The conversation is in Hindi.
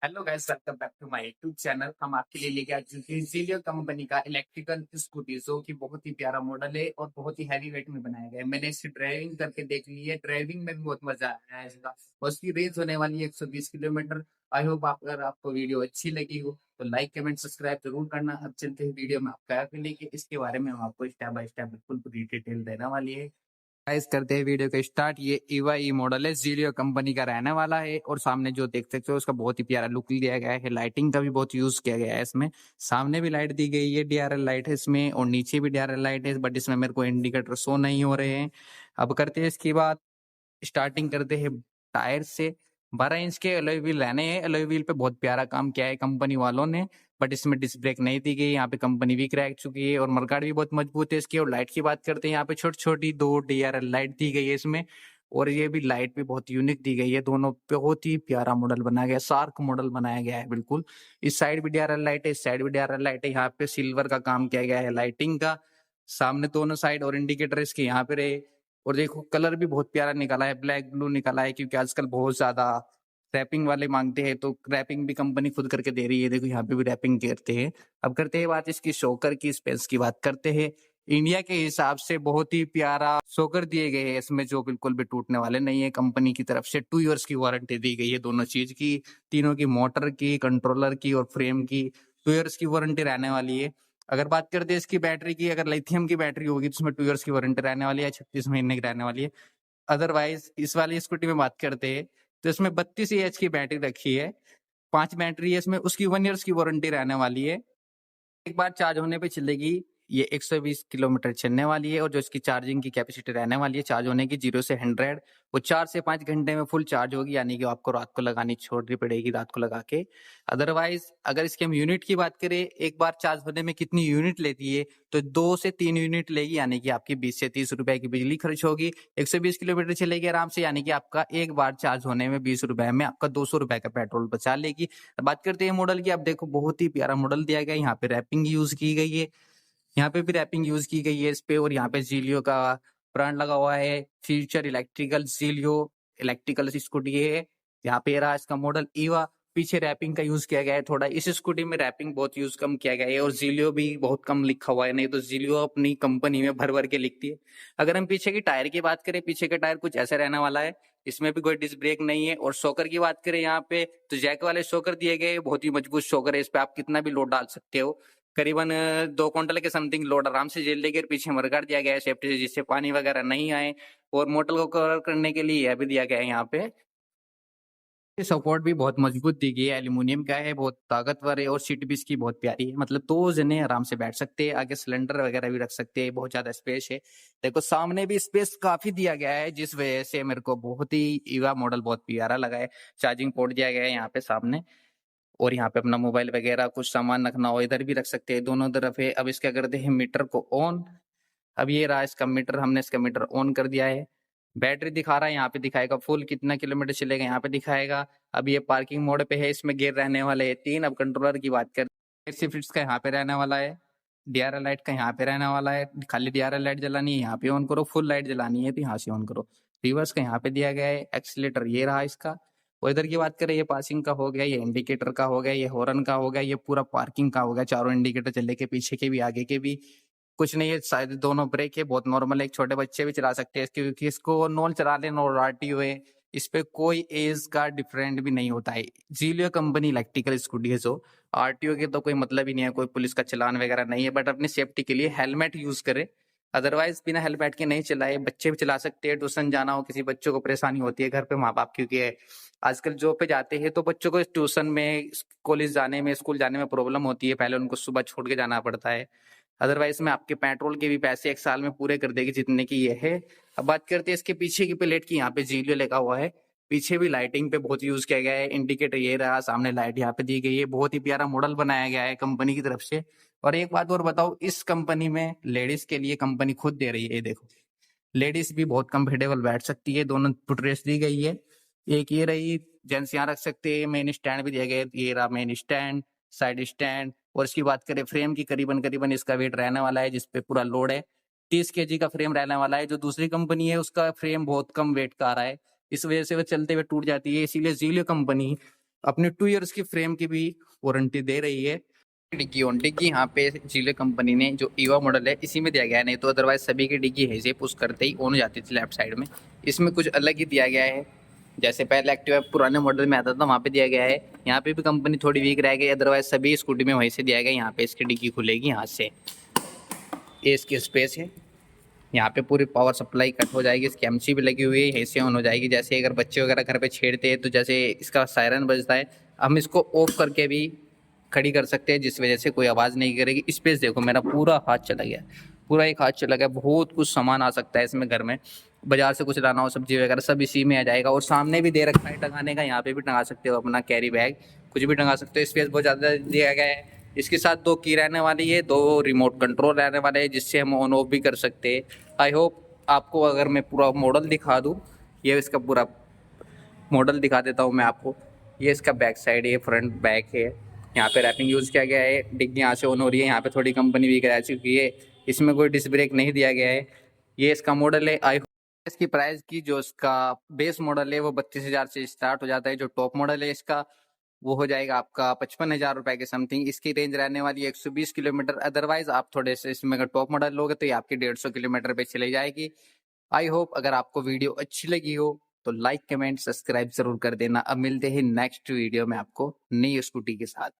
Hello guys, welcome back to my YouTube channel. हम आपके लिए लेके आ चुके हैं जीलियो कंपनी का इलेक्ट्रिकल स्कूटी, जो कि बहुत ही प्यारा मॉडल है और बहुत ही हैवी वेट में बनाया गया है। मैंने इसकी ड्राइविंग करके देख ली है, ड्राइविंग में भी बहुत मजा आया है इसका। और उसकी रेंज होने वाली है 120 किलोमीटर। आई होप अगर आपको वीडियो अच्छी लगी हो तो लाइक कमेंट सब्सक्राइब जरूर करना। अब चलते हैं वीडियो में आपका लेके, इसके बारे में हम आपको स्टेप बाय स्टेप बिल्कुल पूरी डिटेल देने वाली है। गाइस, करते हैं वीडियो को स्टार्ट। ये ईवा ई मॉडल है, जीलियो कंपनी का रहने वाला है। और सामने जो देख सकते हो उसका बहुत ही प्यारा लुक दिया गया है। लाइटिंग का भी बहुत यूज किया गया है इसमें। सामने भी लाइट दी गई है, डीआरएल लाइट है इसमें, और नीचे भी डीआरएल लाइट है, बट इसमें मेरे को इंडिकेटर शो नहीं हो रहे हैं। अब करते हैं इसकी बात। स्टार्टिंग करते हैं टायर से। 12 इंच के अलॉय व्हील रहने हैं। अलॉय व्हील पे बहुत प्यारा काम किया है कंपनी वालों ने, बट इसमें डिस्क ब्रेक नहीं दी गई। यहाँ पे कंपनी भी क्रैक चुकी है और मरगाड़ भी बहुत मजबूत है इसकी। और लाइट की बात करते हैं, यहाँ पे छोटी छोटी 2 डीआरएल लाइट दी गई है इसमें। और ये भी लाइट भी बहुत यूनिक दी गई है। दोनों बहुत ही प्यारा मॉडल बनाया गया है, शार्क मॉडल बनाया गया है बिल्कुल। इस साइड भी डीआरएल लाइट है, इस साइड भी डीआरएल लाइट है। यहाँ पे सिल्वर का काम किया गया है लाइटिंग का, सामने दोनों साइड। और इंडिकेटर इसके यहाँ पे रहे। और देखो कलर भी बहुत प्यारा निकाला है, ब्लैक ब्लू निकाला है, क्योंकि आजकल बहुत ज्यादा रैपिंग वाले मांगते हैं, तो रैपिंग भी कंपनी खुद करके दे रही है। देखो यहाँ पे भी रैपिंग करते हैं। अब करते हैं बात इसकी शोकर की, स्पेस की बात करते हैं। इंडिया के हिसाब से बहुत ही प्यारा शोकर दिए गए हैं इसमें, जो बिल्कुल भी टूटने वाले नहीं है। कंपनी की तरफ से 2 इयर्स की वारंटी दी गई है दोनों चीज की, तीनों की, मोटर की, कंट्रोलर की और फ्रेम की। 2 इयर्स की वारंटी रहने वाली है। अगर बात करते हैं इसकी बैटरी की, अगर लिथियम की बैटरी होगी तो उसमें 2 इयर्स की वारंटी रहने वाली है, 36 महीने की रहने वाली है। अदरवाइज इस वाली स्कूटी में बात करते हैं तो इसमें 32 AH की बैटरी रखी है, 5 बैटरी है इसमें, उसकी 1 इयर्स की वारंटी रहने वाली है। एक बार चार्ज होने पे चलेगी। ये 120 किलोमीटर चलने वाली है। और जो इसकी चार्जिंग की कैपेसिटी रहने वाली है चार्ज होने की, 0 से 100, वो 4 से 5 घंटे में फुल चार्ज होगी। यानी कि आपको रात को लगानी छोड़नी पड़ेगी, रात को लगा के। अदरवाइज अगर इसके हम यूनिट की बात करें, एक बार चार्ज होने में कितनी यूनिट लेती है, तो 2 से 3 यूनिट लेगी। यानी कि आपकी 20 से 30 रुपए की बिजली खर्च होगी। 120 किलोमीटर चलेगी आराम से, यानी कि आपका एक बार चार्ज होने में 20 रुपए में आपका 200 रुपए का पेट्रोल बचा लेगी। बात करते हैं मॉडल की। अब देखो बहुत ही प्यारा मॉडल दिया गया है। यहाँ पे रैपिंग यूज की गई है, यहाँ पे भी रैपिंग यूज की गई है इस पे। और यहाँ पे जीलियो का ब्रांड लगा हुआ है, फ्यूचर इलेक्ट्रिकल जीलियो इलेक्ट्रिकल स्कूटी है। यहाँ पे रहा इसका मॉडल ईवा। पीछे रैपिंग का यूज किया गया है थोड़ा। इस स्कूटी में रैपिंग बहुत यूज कम किया गया है, और जीलियो भी बहुत कम लिखा हुआ है। नहीं तो जीलियो अपनी कंपनी में भर भर के लिखती है। अगर हम पीछे की टायर की बात करें, पीछे का टायर कुछ ऐसा रहने वाला है। इसमें भी कोई डिस्क ब्रेक नहीं है। और शॉकर की बात करें यहाँ पे, तो जैक वाले शॉकर दिए गए, बहुत ही मजबूत शॉकर है। इस पे आप कितना भी लोड डाल सकते हो। करीबन 2 क्विंटल के समथिंग लोड आराम से झेल लेगी। और पीछे मरगाड़ दिया गया है सेफ्टी से, जिससे पानी वगैरह नहीं आए। और मोटर को कवर करने के लिए यह भी दिया गया है यहाँ पे। सपोर्ट भी बहुत मजबूत दी गई है, एल्यूमिनियम का है, बहुत ताकतवर है। और सीट भी इसकी बहुत प्यारी है, मतलब 2 जने आराम से बैठ सकते हैं। आगे सिलेंडर वगैरह भी रख सकते हैं, बहुत ज्यादा स्पेस है। देखो सामने भी स्पेस काफी दिया गया है, जिस वजह से मेरे को बहुत ही ईवा मॉडल बहुत प्यारा लगा है। चार्जिंग पोर्ट दिया गया है यहाँ पे सामने। और यहाँ पे अपना मोबाइल वगैरह कुछ सामान रखना हो इधर भी रख सकते हैं, दोनों तरफ है। अब इसका करते हैं मीटर को ऑन। अब ये रहा इसका मीटर, हमने इसका मीटर ऑन कर दिया है। बैटरी दिखा रहा है, यहाँ पे दिखाएगा फुल कितना किलोमीटर चलेगा, यहाँ पे दिखाएगा। अब ये पार्किंग मोड पे है, इसमें गियर रहने वाले हैं 3। अब कंट्रोलर की बात करें, शिफ्ट का यहाँ पे रहने वाला है, डीआरएल लाइट का यहाँ पे रहने वाला है। खाली डीआरएल लाइट जलानी है यहाँ पे ऑन करो, फुल लाइट जलानी है तो यहाँ से ऑन करो। रिवर्स का यहाँ पे दिया गया है, एक्सीलेटर ये रहा इसका। और इधर की बात करें, ये पासिंग का हो गया, ये इंडिकेटर का हो गया, ये हॉर्न का हो गया, ये पूरा पार्किंग का हो गया। चारों इंडिकेटर चले के, पीछे के भी आगे के भी। कुछ नहीं है, शायद दोनों ब्रेक है, बहुत नॉर्मल है, एक छोटे बच्चे भी चला सकते हैं क्योंकि इसको नॉन चला ले, नॉन आरटीओ है। इस पे कोई एज का डिफरेंट भी नहीं होता है। जीलियो कंपनी इलेक्ट्रिकल स्कूटी है, जो आरटीओ के तो कोई मतलब ही नहीं है, कोई पुलिस का चलान वगैरह नहीं है। बट अपनी सेफ्टी के लिए हेलमेट यूज करे। अदरवाइज बिना हेलमेट के नहीं चलाए। बच्चे भी चला सकते हैं, ट्यूशन जाना हो, किसी बच्चों को परेशानी होती है घर पे माँ बाप, क्योंकि आजकल जॉब पे जाते हैं तो बच्चों को ट्यूशन में, कॉलेज जाने में, स्कूल जाने में प्रॉब्लम होती है, पहले उनको सुबह छोड़ के जाना पड़ता है। अदरवाइज में आपके पेट्रोल के भी पैसे एक साल में पूरे कर देगी जितने की ये है। अब बात करते हैं इसके पीछे की प्लेट की, यहाँ पे जीलियो लिखा हुआ है। पीछे भी लाइटिंग पे बहुत यूज किया गया है, इंडिकेटर ये रहा, सामने लाइट यहाँ पे दी गई है। बहुत ही प्यारा मॉडल बनाया गया है कंपनी की तरफ से। और एक बात और बताओ, इस कंपनी में लेडीज के लिए कंपनी खुद दे रही है, ये देखो लेडीज भी बहुत कंफर्टेबल बैठ सकती है, दोनों फुटरेस्ट दी गई है। एक ये रही, जेंट्स यहाँ रख सकते हैं। मेन स्टैंड भी दिया गया है, ये रहा मेन स्टैंड, साइड स्टैंड। और इसकी बात करें फ्रेम की, करीबन करीबन इसका वेट रहने वाला है, जिसपे पूरा लोड है, 30 kg का फ्रेम रहने वाला है। जो दूसरी कंपनी है उसका फ्रेम बहुत कम वेट का आ रहा है, इस वजह से वो चलते हुए टूट जाती है। इसीलिए जीलियो कंपनी अपनी 2 इयर्स की फ्रेम की भी वारंटी दे रही है। डिग्गी यहाँ पे जिले कंपनी ने जो ईवा मॉडल है इसी में दिया गया है, नहीं तो अदरवाइज सभी की डिग्गी है पुश करते ही ऑन हो जाती थी लेफ्ट साइड में। इसमें कुछ अलग ही दिया गया है, जैसे पहले एक्टिवा पुराने मॉडल में आता था वहाँ पे दिया गया है, यहाँ पे भी कंपनी थोड़ी वीक रह गई, अदरवाइज सभी स्कूटी में वहीं से दिया गया। यहाँ पे इसकी डिग्गी खुलेगी यहाँ से, ये इसकी स्पेस है, यहाँ पे पूरी पावर सप्लाई कट हो जाएगी, इसकी एमसी भी लगी हुई है, यहीं से ऑन हो जाएगी। जैसे अगर बच्चे वगैरह घर पे छेड़ते हैं तो जैसे इसका सायरन बजता है, हम इसको ऑफ करके भी खड़ी कर सकते हैं, जिस वजह से कोई आवाज़ नहीं करेगी। स्पेस देखो, मेरा पूरा हाथ चला गया, पूरा एक हाथ चला गया। बहुत कुछ सामान आ सकता है इसमें, घर में बाजार से कुछ लाना हो सब्जी वगैरह सब इसी में आ जाएगा। और सामने भी दे रखा है टंगाने का, यहाँ पे भी टंगा सकते हो अपना कैरी बैग, कुछ भी टंगा सकते हो। स्पेस बहुत ज़्यादा दिया गया है। इसके साथ 2 की रहने वाली है, 2 रिमोट कंट्रोल रहने वाले हैं, जिससे हम ऑन ऑफ भी कर सकते हैं। आई होप आपको, अगर मैं पूरा मॉडल दिखा दूँ, ये इसका पूरा मॉडल दिखा देता हूँ मैं आपको। ये इसका बैक साइड है, फ्रंट बैक है, यहाँ पे रैपिंग यूज़ किया गया है। डिग्गी यहाँ से ऑन हो रही है, यहाँ पे थोड़ी कंपनी भी करा चुकी है, इसमें कोई डिस्क ब्रेक नहीं दिया गया है। ये इसका मॉडल है। आई होप इसकी प्राइस की, जो इसका बेस मॉडल है वो 32,000 से स्टार्ट हो जाता है। जो टॉप मॉडल है इसका वो हो जाएगा आपका 55,000 रुपए के समथिंग। इसकी रेंज रहने वाली है 120 किलोमीटर। अदरवाइज आप थोड़े से इसमें अगर टॉप मॉडल लोगे तो ये आपकी 150 किलोमीटर पे चली जाएगी। आई होप अगर आपको वीडियो अच्छी लगी हो तो लाइक कमेंट सब्सक्राइब जरूर कर देना। अब मिलते हैं नेक्स्ट वीडियो में आपको नई स्कूटी के साथ।